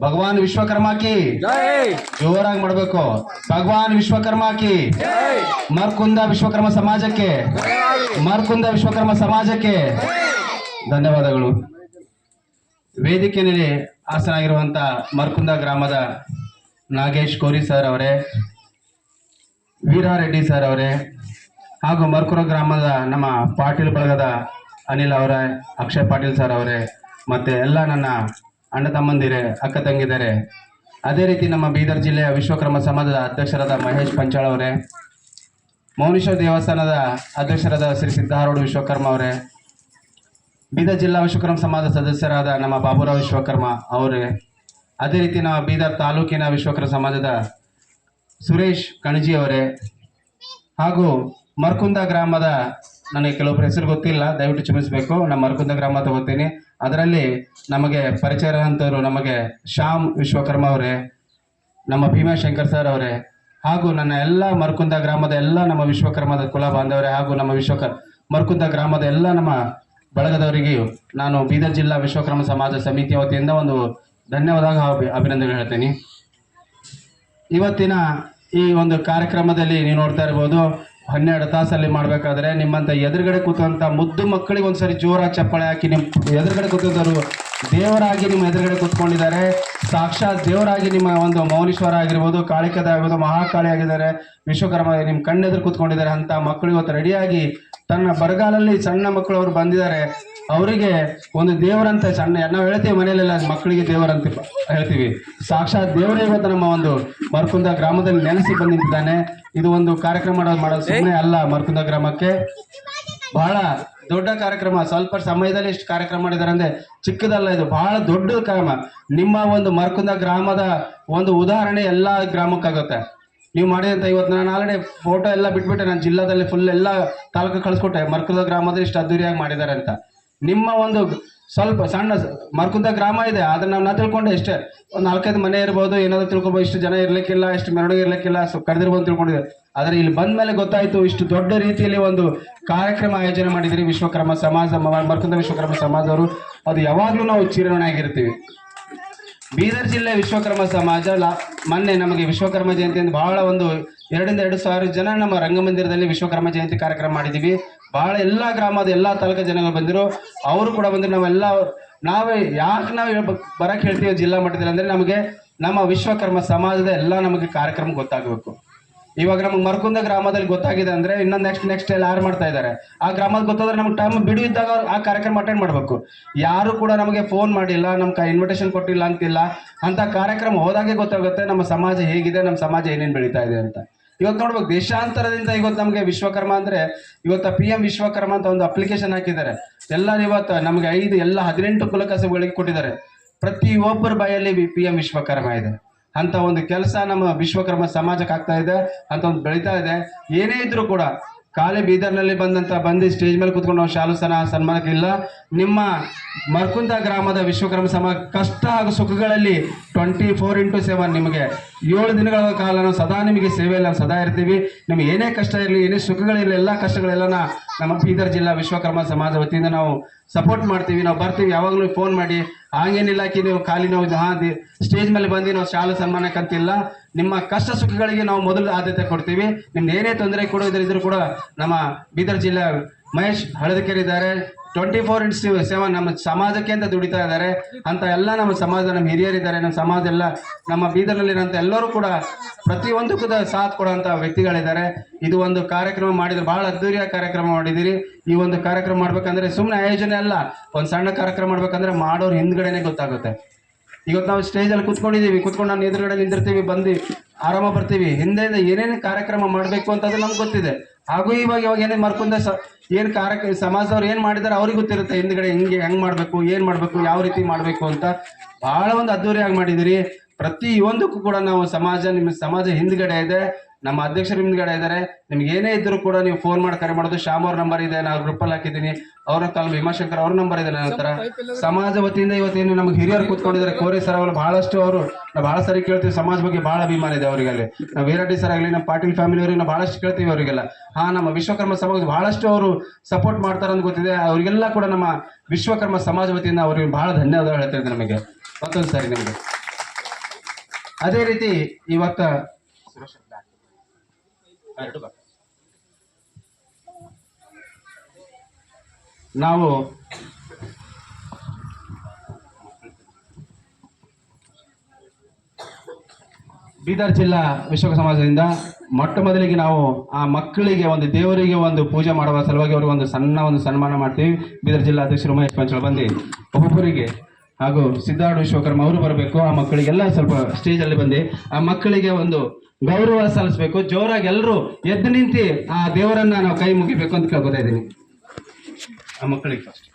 ಭಗವಾನ್ ವಿಶ್ವಕರ್ಮ ಕಿ ಜೋರಾಗಿ ಮಾಡಬೇಕು. ಭಗವಾನ್ ವಿಶ್ವಕರ್ಮ ಕಿ. ಮರ್ಕುಂದ ವಿಶ್ವಕರ್ಮ ಸಮಾಜಕ್ಕೆ, ಮರ್ಕುಂದ ವಿಶ್ವಕರ್ಮ ಸಮಾಜಕ್ಕೆ ಧನ್ಯವಾದಗಳು. ವೇದಿಕೆಯಲ್ಲಿ ಆಸನಾಗಿರುವಂತ ಮರ್ಕುಂದ ಗ್ರಾಮದ ನಾಗೇಶ್ ಕೋರಿ ಸರ್ ಅವರೇ, ವೀರಾರೆಡ್ಡಿ ಸರ್ ಅವರೇ, ಹಾಗೂ ಮರ್ಕುರ ಗ್ರಾಮದ ನಮ್ಮ ಪಾಟೀಲ್ ಬಳಗದ ಅನಿಲ್ ಅವರೇ, ಅಕ್ಷಯ್ ಪಾಟೀಲ್ ಸರ್ ಅವರೇ, ಮತ್ತೆ ಎಲ್ಲ ನನ್ನ ಅಣ್ಣ ತಮ್ಮಂದಿರೇ, ಅಕ್ಕ ತಂಗಿದರೆ, ಅದೇ ರೀತಿ ನಮ್ಮ ಬೀದರ್ ಜಿಲ್ಲೆಯ ವಿಶ್ವಕರ್ಮ ಸಮಾಜದ ಅಧ್ಯಕ್ಷರಾದ ಮಹೇಶ್ ಪಂಚಾಳ್ ಅವರೇ, ಮೌನೇಶ್ವರ ದೇವಸ್ಥಾನದ ಅಧ್ಯಕ್ಷರಾದ ಶ್ರೀ ಸಿದ್ಧಾರೂಢ ವಿಶ್ವಕರ್ಮ ಅವರೇ, ಬೀದರ್ ಜಿಲ್ಲಾ ವಿಶ್ವಕರ್ಮ ಸಮಾಜದ ಸದಸ್ಯರಾದ ನಮ್ಮ ಬಾಬುರಾವ್ ವಿಶ್ವಕರ್ಮ ಅವರೇ, ಅದೇ ರೀತಿ ನಮ್ಮ ಬೀದರ್ ತಾಲೂಕಿನ ವಿಶ್ವಕರ್ಮ ಸಮಾಜದ ಸುರೇಶ್ ಕಣಜಿ ಅವರೇ, ಹಾಗೂ ಮರ್ಕುಂದ ಗ್ರಾಮದ ನನಗೆ ಕೆಲವೊಬ್ಬರ ಹೆಸರು ಗೊತ್ತಿಲ್ಲ, ದಯವಿಟ್ಟು ಕ್ಷಮಿಸಬೇಕು. ನಮ್ಮ ಮರ್ಕುಂದ ಗ್ರಾಮ ತಗೋತೀನಿ. ಅದರಲ್ಲಿ ನಮಗೆ ಪರಿಚಯ ಅಂತವರು ನಮಗೆ ಶ್ಯಾಮ್ ವಿಶ್ವಕರ್ಮ ಅವರೇ, ನಮ್ಮ ಭೀಮಾಶಂಕರ್ ಸರ್ ಅವರೇ, ಹಾಗೂ ನನ್ನ ಎಲ್ಲ ಮರ್ಕುಂದ ಗ್ರಾಮದ ಎಲ್ಲ ನಮ್ಮ ವಿಶ್ವಕರ್ಮದ ಕುಲ ಬಾಂಧವರೇ, ಹಾಗೂ ನಮ್ಮ ಮರ್ಕುಂದ ಗ್ರಾಮದ ಎಲ್ಲ ನಮ್ಮ ಬಳಗದವರಿಗೂ ನಾನು ಬೀದರ್ ಜಿಲ್ಲಾ ವಿಶ್ವಕರ್ಮ ಸಮಾಜ ಸಮಿತಿಯ ವತಿಯಿಂದ ಒಂದು ಧನ್ಯವಾದ ಅಭಿನಂದನೆ ಹೇಳ್ತೀನಿ. ಇವತ್ತಿನ ಈ ಒಂದು ಕಾರ್ಯಕ್ರಮದಲ್ಲಿ ನೀವು ನೋಡ್ತಾ ಇರ್ಬೋದು, 12 ತಾಸಲ್ಲಿ ಮಾಡಬೇಕಾದ್ರೆ ನಿಮ್ಮಂತ ಎದುರುಗಡೆ ಕೂತಂತ ಮುದ್ದು ಮಕ್ಕಳಿಗೆ ಒಂದ್ಸರಿ ಜೋರಾಗಿ ಚಪ್ಪಾಳೆ ಹಾಕಿ, ನಿಮ್ಮ ಎದುರುಗಡೆ ಕೂತಿದ್ದವರು ದೇವರಾಗಿ ನಿಮ್ಮ ಎದುರುಗಡೆ ಕೂತ್ಕೊಂಡಿದ್ದಾರೆ. ಸಾಕ್ಷಾತ್ ದೇವರಾಗಿ ನಿಮ್ಮ ಒಂದು ಮೌನೇಶ್ವರ ಆಗಿರ್ಬೋದು, ಕಾಳಿಕದ ಆಗಿರ್ಬೋದು, ಮಹಾಕಾಳಿ ಆಗಿದ್ದಾರೆ, ವಿಶ್ವಕರ್ಮ ನಿಮ್ಮ ಕಣ್ಣೆದುರು ಕೂತ್ಕೊಂಡಿದ್ದಾರೆ. ಅಂತ ಮಕ್ಕಳು ಇವತ್ತು ರೆಡಿಯಾಗಿ ತನ್ನ ಬರಗಾಲಲ್ಲಿ ಸಣ್ಣ ಮಕ್ಕಳು ಅವರು ಬಂದಿದ್ದಾರೆ. ಅವರಿಗೆ ಒಂದು ದೇವರಂತೆ ಸಣ್ಣ ನಾವು ಹೇಳ್ತೀವಿ ಮನೆಯಲ್ಲೆಲ್ಲ ಮಕ್ಕಳಿಗೆ ದೇವರಂತೆ ಹೇಳ್ತೀವಿ. ಸಾಕ್ಷಾತ್ ದೇವರೇ ಇವತ್ತು ನಮ್ಮ ಒಂದು ಮರ್ಕುಂದ ಗ್ರಾಮದಲ್ಲಿ ನೆಲೆಸಿ ಬಂದಿದ್ದಾನೆ. ಇದು ಒಂದು ಕಾರ್ಯಕ್ರಮ ಮಾಡೋದು ಸುಮ್ಮನೆ ಅಲ್ಲ. ಮರ್ಕುಂದ ಗ್ರಾಮಕ್ಕೆ ಬಹಳ ದೊಡ್ಡ ಕಾರ್ಯಕ್ರಮ. ಸ್ವಲ್ಪ ಸಮಯದಲ್ಲಿ ಇಷ್ಟು ಕಾರ್ಯಕ್ರಮ ಮಾಡಿದ್ದಾರೆ ಅಂದ್ರೆ ಚಿಕ್ಕದಲ್ಲ, ಇದು ಬಹಳ ದೊಡ್ಡ ಕಾರ್ಯಕ್ರಮ. ನಿಮ್ಮ ಒಂದು ಮರ್ಕುಂದ ಗ್ರಾಮದ ಒಂದು ಉದಾಹರಣೆ ಎಲ್ಲ ಗ್ರಾಮಕ್ಕಾಗುತ್ತೆ. ನೀವು ಮಾಡಿದಂತ ಇವತ್ತು ನಾನು ಆಲ್ರೆಡಿ ಫೋಟೋ ಎಲ್ಲ ಬಿಟ್ಬಿಟ್ಟೆ, ನಾನು ಜಿಲ್ಲಾದಲ್ಲಿ ಫುಲ್ ಎಲ್ಲ ತಾಲೂಕು ಕಳಿಸ್ಕೊಟ್ಟೆ, ಮರ್ಕುಂದ ಗ್ರಾಮದಲ್ಲಿ ಇಷ್ಟು ಅದ್ದೂರಿಯಾಗಿ ಮಾಡಿದ್ದಾರೆ ಅಂತ. ನಿಮ್ಮ ಒಂದು ಸ್ವಲ್ಪ ಸಣ್ಣ ಮರ್ಕುಂದ ಗ್ರಾಮ ಇದೆ, ಅದನ್ನ ನಾವು ತಿಳ್ಕೊಂಡೆ ಇಷ್ಟೇ. ಒಂದು 4-5 ಮನೆ ಇರ್ಬೋದು, ಏನಾದ್ರು ತಿಳ್ಕೊಬೋದು, ಇಷ್ಟು ಜನ ಇರ್ಲಿಕ್ಕಿಲ್ಲ, ಇಷ್ಟು ಮೆರವಣಿಗೆ ಇರ್ಲಿಕ್ಕಿಲ್ಲ, ಕರೆದಿರ್ಬೋದು ತಿಳ್ಕೊಂಡಿದೆ. ಆದರೆ ಇಲ್ಲಿ ಬಂದ ಮೇಲೆ ಗೊತ್ತಾಯ್ತು ಇಷ್ಟು ದೊಡ್ಡ ರೀತಿಯಲ್ಲಿ ಒಂದು ಕಾರ್ಯಕ್ರಮ ಆಯೋಜನೆ ಮಾಡಿದಿರಿ ವಿಶ್ವಕರ್ಮ ಸಮಾಜ, ಮರ್ಕುಂದ ವಿಶ್ವಕರ್ಮ ಸಮಾಜದವರು. ಅದು ಯಾವಾಗಲೂ ನಾವು ಚಿರಋಣಿಯಾಗಿರ್ತೀವಿ. ಬೀದರ್ ಜಿಲ್ಲೆ ವಿಶ್ವಕರ್ಮ ಸಮಾಜ ಮೊನ್ನೆ ನಮಗೆ ವಿಶ್ವಕರ್ಮ ಜಯಂತಿ ಅಂತ ಬಹಳ ಒಂದು 2,000 ಜನ ನಮ್ಮ ರಂಗಮಂದಿರದಲ್ಲಿ ವಿಶ್ವಕರ್ಮ ಜಯಂತಿ ಕಾರ್ಯಕ್ರಮ ಮಾಡಿದ್ದೀವಿ. ಬಹಳ ಎಲ್ಲ ಗ್ರಾಮದ ಎಲ್ಲ ತಾಲೂಕು ಜನಗಳು ಬಂದಿರು, ಅವರು ಕೂಡ ಬಂದಿರು. ನಾವೇ ಯಾಕೆ ನಾವು ಬರಕ್ಕೆ ಹೇಳ್ತೀವಿ ಜಿಲ್ಲಾ ಮಟ್ಟದಲ್ಲಿ ಅಂದ್ರೆ ನಮಗೆ ನಮ್ಮ ವಿಶ್ವಕರ್ಮ ಸಮಾಜದ ಎಲ್ಲ ನಮಗೆ ಕಾರ್ಯಕ್ರಮ ಗೊತ್ತಾಗಬೇಕು. ಇವಾಗ ನಮಗೆ ಮರ್ಕುಂದ ಗ್ರಾಮದಲ್ಲಿ ಗೊತ್ತಾಗಿದೆ ಅಂದ್ರೆ ಇನ್ನೊಂದು ನೆಕ್ಸ್ಟ್ ಎಲ್ಲ ಯಾರು ಮಾಡ್ತಾ ಇದ್ದಾರೆ, ಆ ಗ್ರಾಮದ ಗೊತ್ತಾದ್ರೆ ನಮ್ಗೆ ಟೈಮ್ ಬಿಡು ಇದ್ದಾಗ ಆ ಕಾರ್ಯಕ್ರಮ ಅಟೆಂಡ್ ಮಾಡಬೇಕು. ಯಾರು ಕೂಡ ನಮಗೆ ಫೋನ್ ಮಾಡಿಲ್ಲ, ನಮ್ಗೆ ಇನ್ವಿಟೇಷನ್ ಕೊಟ್ಟಿಲ್ಲ ಅಂತಿಲ್ಲ. ಅಂತ ಕಾರ್ಯಕ್ರಮ ಹೋದಾಗೆ ಗೊತ್ತಾಗುತ್ತೆ ನಮ್ಮ ಸಮಾಜ ಹೇಗಿದೆ, ನಮ್ಮ ಸಮಾಜ ಏನೇನು ಬೆಳೀತಾ ಇದೆ ಅಂತ. ಇವತ್ತು ನೋಡ್ಬೇಕು, ದೇಶಾಂತರದಿಂದ ಇವತ್ತು ನಮಗೆ ವಿಶ್ವಕರ್ಮ ಅಂದ್ರೆ ಇವತ್ತು PM ವಿಶ್ವಕರ್ಮ ಅಂತ ಒಂದು ಅಪ್ಲಿಕೇಶನ್ ಹಾಕಿದ್ದಾರೆ. ಎಲ್ಲ ಇವತ್ತು ನಮಗೆ 18 ಕುಲಕಸಬುಗಳಿಗೆ ಕೊಟ್ಟಿದ್ದಾರೆ. ಪ್ರತಿಯೊಬ್ಬರ ಬಾಯಲ್ಲಿ PM ವಿಶ್ವಕರ್ಮ ಇದೆ. ಅಂತ ಒಂದು ಕೆಲಸ ನಮ್ಮ ವಿಶ್ವಕರ್ಮ ಸಮಾಜಕ್ಕೆ ಆಗ್ತಾ ಇದೆ, ಅಂತ ಒಂದು ಬೆಳೀತಾ ಇದೆ. ಏನೇ ಇದ್ರು ಕೂಡ ಖಾಲಿ ಬೀದರ್ನಲ್ಲಿ ಬಂದು ಸ್ಟೇಜ್ ಮೇಲೆ ಕೂತ್ಕೊಂಡು ನಾವು ಶಾಲು ಸನ್ಮಾನಕ್ಕಿಲ್ಲ. ನಿಮ್ಮ ಮರ್ಕುಂದ ಗ್ರಾಮದ ವಿಶ್ವಕರ್ಮ ಸಮಾಜ ಕಷ್ಟ ಹಾಗೂ ಸುಖಗಳಲ್ಲಿ 24x7 ನಿಮಗೆ 7 ದಿನಗಳ ಕಾಲ ನಾವು ಸದಾ ನಿಮಗೆ ಸೇವೆಯಲ್ಲಿ ನಾವು ಸದಾ ಇರ್ತೀವಿ. ನಿಮ್ಗೆ ಏನೇ ಕಷ್ಟ ಇರಲಿ, ಏನೇ ಸುಖಗಳಿರಲಿ, ಎಲ್ಲ ಕಷ್ಟಗಳೆಲ್ಲ ನಮ್ಮ ಬೀದರ್ ಜಿಲ್ಲಾ ವಿಶ್ವಕರ್ಮ ಸಮಾಜ ವತಿಯಿಂದ ನಾವು ಸಪೋರ್ಟ್ ಮಾಡ್ತೀವಿ. ನಾವು ಬರ್ತೀವಿ, ಯಾವಾಗಲೂ ಫೋನ್ ಮಾಡಿ. ಹಾಗೇನಿಲ್ಲ ನೀವು ಖಾಲಿ ನಾವು ಸ್ಟೇಜ್ ಮೇಲೆ ಬಂದು ನಾವು ಶಾಲು ಸನ್ಮಾನಕ್ಕಂತಿಲ್ಲ. ನಿಮ್ಮ ಕಷ್ಟ ಸುಖಗಳಿಗೆ ನಾವು ಮೊದಲು ಆದ್ಯತೆ ಕೊಡ್ತೀವಿ. ನಿಮ್ಗೆ ಏನೇ ತೊಂದರೆ ಕೊಡೋದ್ರಿದ್ರು ಕೂಡ ನಮ್ಮ ಬೀದರ್ ಜಿಲ್ಲೆ ಮಹೇಶ್ ಹಳದಕೆರೆ ಇದ್ದಾರೆ. 24x7 ನಮ್ಮ ಸಮಾಜಕ್ಕೆ ಅಂತ ದುಡಿತಾ ಇದ್ದಾರೆ. ಅಂತ ಎಲ್ಲ ನಮ್ಮ ಸಮಾಜ, ನಮ್ಮ ಹಿರಿಯರಿದ್ದಾರೆ, ನಮ್ಮ ಸಮಾಜ ಎಲ್ಲ ನಮ್ಮ ಬೀದರ್ನಲ್ಲಿರೋಂಥ ಎಲ್ಲರೂ ಕೂಡ ಪ್ರತಿಯೊಂದಕ್ಕೂ ಸಾಥ್ ಕೊಡುವಂಥ ವ್ಯಕ್ತಿಗಳಿದ್ದಾರೆ. ಇದು ಒಂದು ಕಾರ್ಯಕ್ರಮ ಮಾಡಿದ್ರೆ ಬಹಳ ಅದ್ದೂರಿಯ ಕಾರ್ಯಕ್ರಮ ಮಾಡಿದಿರಿ. ಈ ಒಂದು ಕಾರ್ಯಕ್ರಮ ಮಾಡ್ಬೇಕಂದ್ರೆ ಸುಮ್ಮನೆ ಆಯೋಜನೆ ಅಲ್ಲ, ಒಂದು ಸಣ್ಣ ಕಾರ್ಯಕ್ರಮ ಮಾಡ್ಬೇಕಂದ್ರೆ ಮಾಡೋರು ಹಿಂದ್ಗಡೆನೆ ಗೊತ್ತಾಗುತ್ತೆ. ಇವತ್ತು ನಾವು ಸ್ಟೇಜಲ್ಲಿ ಕುತ್ಕೊಂಡು ನಾನು ಎದುರುಗಡೆ ನಿಂತಿರ್ತೀವಿ, ಬಂದು ಆರಾಮ ಬರ್ತೀವಿ. ಹಿಂದೆ ಏನೇನು ಕಾರ್ಯಕ್ರಮ ಮಾಡಬೇಕು ಅಂತ ಅದು ನಮ್ಗೆ ಗೊತ್ತಿದೆ. ಹಾಗೂ ಇವಾಗ ಏನೇನು ಮರ್ಕುಂದ ಏನು ಸಮಾಜದವ್ರು ಏನು ಮಾಡಿದಾರೆ ಅವ್ರಿಗೆ ಗೊತ್ತಿರುತ್ತೆ. ಹಿಂದ್ಗಡೆ ಹೆಂಗ್ ಮಾಡಬೇಕು, ಏನು ಮಾಡಬೇಕು, ಯಾವ ರೀತಿ ಮಾಡಬೇಕು ಅಂತ ಬಹಳ ಒಂದು ಅದ್ದೂರಿಯಾಗಿ ಮಾಡಿದಿರಿ. ಪ್ರತಿಯೊಂದಕ್ಕೂ ಕೂಡ ನಾವು ನಿಮ್ಮ ಸಮಾಜ ಹಿಂದ್ಗಡೆ ಇದೆ, ನಮ್ಮ ಅಧ್ಯಕ್ಷರು ಹಿಂದ್ಗಡೆ ಇದ್ದಾರೆ. ನಿಮ್ಗೆ ಏನೇ ಇದ್ರು ಕೂಡ ನೀವು ಫೋನ್ ಮಾಡಿ ಕರೆ ಮಾಡೋದು. ಶ್ಯಾಮ್ ಅವ್ರ ನಂಬರ್ ಇದೆ, ನಾವು ಗ್ರೂಪಲ್ಲಿ ಹಾಕಿದ್ದೀನಿ. ಅವ್ರ ಕಾಲ್ ಭೀಮಾಶಂಕರ್ ಅವ್ರ ನಂಬರ್ ಇದೆ ನನ್ನ ಹತ್ರ. ಸಮಾಜ ವತಿಯಿಂದ ಇವತ್ತೇನು ನಮ್ಗೆ ಹಿರಿಯರು ಕೂತ್ಕೊಂಡಿದ್ದಾರೆ, ಕೋರಿ ಸರ್ ಅವರು ಬಹಳಷ್ಟು ಅವರು ನಾವು ಬಹಳ ಸರಿ ಕೇಳ್ತೀವಿ. ಸಮಾಜ ಬಗ್ಗೆ ಬಹಳ ಅಭಿಮಾನ ಇದೆ ಅವರಿಗಲ್ಲಿ. ನಾವು ವೀರಡ್ಡಿ ಸರ್ ಆಗಲಿ, ನಮ್ಮ ಪಾಟೀಲ್ ಫ್ಯಾಮಿಲಿ ಅವ್ರಿಗೆ ನಾವು ಬಹಳಷ್ಟು ಕೇಳ್ತೀವಿ ಅವರಿಗೆಲ್ಲ. ನಮ್ಮ ವಿಶ್ವಕರ್ಮ ಸಮಾಜ ಬಹಳಷ್ಟು ಅವರು ಸಪೋರ್ಟ್ ಮಾಡ್ತಾರೆ ಅಂತ ಗೊತ್ತಿದೆ. ಅವರಿಗೆಲ್ಲ ಕೂಡ ನಮ್ಮ ವಿಶ್ವಕರ್ಮ ಸಮಾಜ ವತಿಯಿಂದ ಅವ್ರಿಗೆ ಬಹಳ ಧನ್ಯವಾದ ಹೇಳ್ತಾ ಇದ್ದಾರೆ ನಮಗೆ. ಮತ್ತೊಂದು ಸಾರಿ ನಿಮಗೆ ಅದೇ ರೀತಿ ಇವತ್ತ ನಾವು ಬೀದರ್ ಜಿಲ್ಲಾ ವಿಶ್ವಕ ಸಮಾಜದಿಂದ ಮೊಟ್ಟ ಮೊದಲಿಗೆ ನಾವು ಆ ಮಕ್ಕಳಿಗೆ ಒಂದು ದೇವರಿಗೆ ಒಂದು ಪೂಜೆ ಮಾಡುವ ಸಲುವಾಗಿ ಅವರಿಗೆ ಒಂದು ಸನ್ಮಾನ ಮಾಡ್ತೀವಿ. ಬೀದರ್ ಜಿಲ್ಲಾ ಅಧ್ಯಕ್ಷರು ಉಮೇಶ್ ಪಂಚಳ ಬಂದು ಒಬ್ಬೊಬ್ಬರಿಗೆ ಹಾಗೂ ಸಿದ್ಧಾರ್ಥ ವಿಶ್ವಕರ್ಮ ಅವರು ಬರಬೇಕು. ಆ ಮಕ್ಕಳಿಗೆಲ್ಲ ಸ್ವಲ್ಪ ಸ್ಟೇಜ್ ಅಲ್ಲಿ ಬಂದು ಆ ಮಕ್ಕಳಿಗೆ ಒಂದು ಗೌರವ ಸಲ್ಲಿಸಬೇಕು. ಜೋರಾಗಿ ಎಲ್ಲರೂ ಎದ್ದು ನಿಂತು ಆ ದೇವರನ್ನ ನಾವು ಕೈ ಮುಗಿಬೇಕು ಅಂತ ಕೇಳ್ಕೊತಾ ಇದ್ದೀನಿ ಆ ಮಕ್ಕಳಿಗೆ ಫಸ್ಟ್.